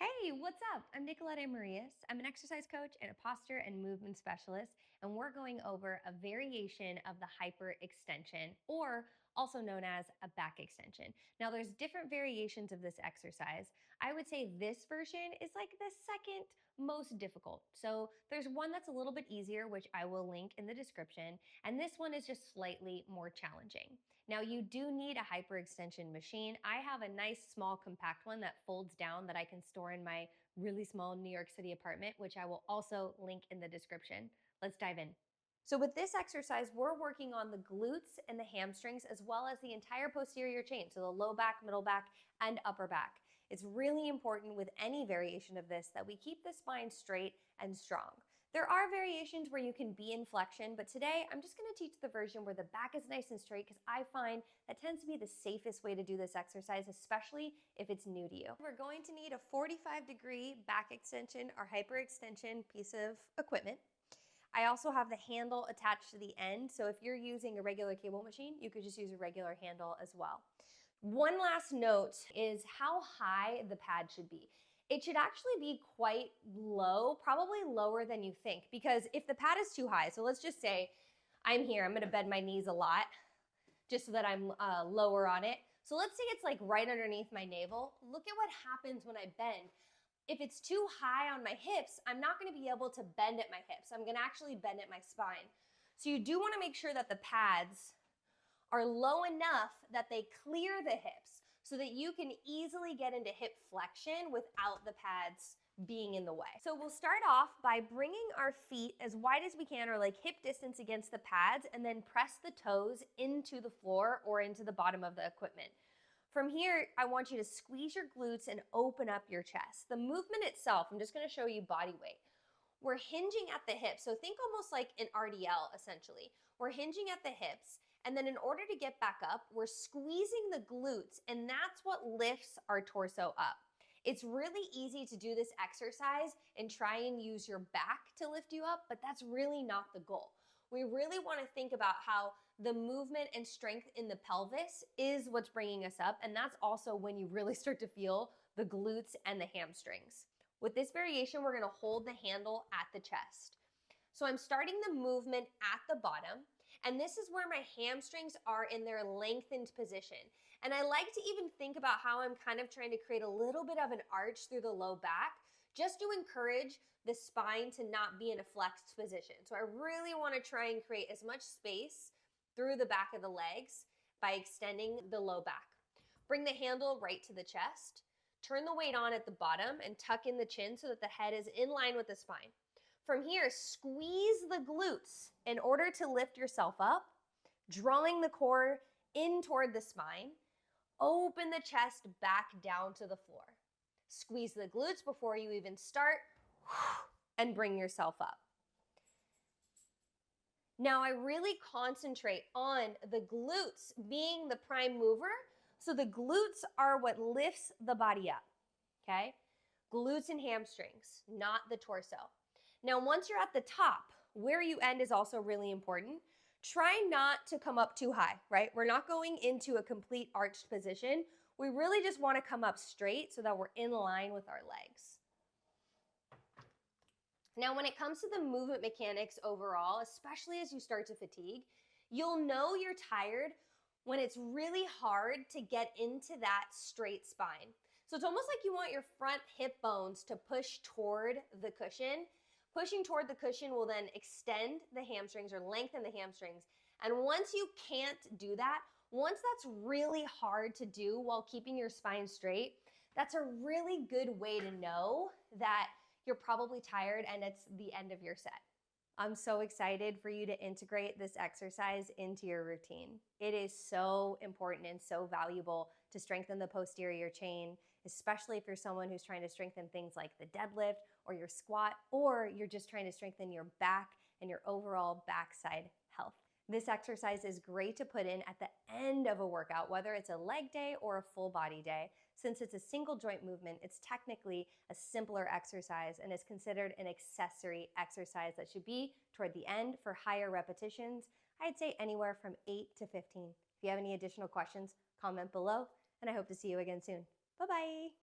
Hey, what's up? I'm Nicolette Amarillas. I'm an exercise coach and a posture and movement specialist, and we're going over a variation of the hyperextension, or also known as a back extension. Now, there's different variations of this exercise. I would say this version is like the second most difficult. So there's one that's a little bit easier, which I will link in the description, and this one is just slightly more challenging. Now, you do need a hyperextension machine. I have a nice small compact one that folds down that I can store in my really small New York City apartment, which I will also link in the description. Let's dive in. So with this exercise, we're working on the glutes and the hamstrings, as well as the entire posterior chain, so the low back, middle back, and upper back. It's really important with any variation of this that we keep the spine straight and strong. There are variations where you can be in flexion, but today I'm just going to teach the version where the back is nice and straight because I find that tends to be the safest way to do this exercise, especially if it's new to you. We're going to need a 45-degree back extension or hyperextension piece of equipment. I also have the handle attached to the end, so if you're using a regular cable machine, you could just use a regular handle as well. One last note is how high the pad should be. It should actually be quite low, probably lower than you think, because if the pad is too high, so let's just say I'm here, I'm gonna bend my knees a lot just so that I'm lower on it. So let's say it's like right underneath my navel. Look at what happens when I bend. If it's too high on my hips, I'm not gonna be able to bend at my hips. I'm gonna actually bend at my spine. So you do wanna make sure that the pads are low enough that they clear the hips so that you can easily get into hip flexion without the pads being in the way. So we'll start off by bringing our feet as wide as we can, or like hip distance against the pads, and then press the toes into the floor or into the bottom of the equipment. From here, I want you to squeeze your glutes and open up your chest. The movement itself, I'm just gonna show you body weight. We're hinging at the hips, so think almost like an RDL essentially. We're hinging at the hips, and then in order to get back up, we're squeezing the glutes, and that's what lifts our torso up. It's really easy to do this exercise and try and use your back to lift you up, but that's really not the goal. We really want to think about how the movement and strength in the pelvis is what's bringing us up, and that's also when you really start to feel the glutes and the hamstrings. With this variation, we're gonna hold the handle at the chest. So I'm starting the movement at the bottom, and this is where my hamstrings are in their lengthened position. And I like to even think about how I'm kind of trying to create a little bit of an arch through the low back, just to encourage the spine to not be in a flexed position. So I really wanna try and create as much space through the back of the legs by extending the low back. Bring the handle right to the chest. Turn the weight on at the bottom and tuck in the chin so that the head is in line with the spine. From here, squeeze the glutes in order to lift yourself up, drawing the core in toward the spine. Open the chest back down to the floor. Squeeze the glutes before you even start, and bring yourself up. Now I really concentrate on the glutes being the prime mover. So the glutes are what lifts the body up, okay? Glutes and hamstrings, not the torso. Now, once you're at the top, where you end is also really important. Try not to come up too high, right? We're not going into a complete arched position. We really just want to come up straight so that we're in line with our legs. Now, when it comes to the movement mechanics overall, especially as you start to fatigue, you'll know you're tired when it's really hard to get into that straight spine. So it's almost like you want your front hip bones to push toward the cushion. Pushing toward the cushion will then extend the hamstrings or lengthen the hamstrings. And once you can't do that, once that's really hard to do while keeping your spine straight, that's a really good way to know that you're probably tired and it's the end of your set. I'm so excited for you to integrate this exercise into your routine. It is so important and so valuable to strengthen the posterior chain, especially if you're someone who's trying to strengthen things like the deadlift or your squat, or you're just trying to strengthen your back and your overall backside health. This exercise is great to put in at the end of a workout, whether it's a leg day or a full body day. Since it's a single joint movement, it's technically a simpler exercise and is considered an accessory exercise that should be toward the end for higher repetitions. I'd say anywhere from 8 to 15. If you have any additional questions, comment below, and I hope to see you again soon. Bye-bye.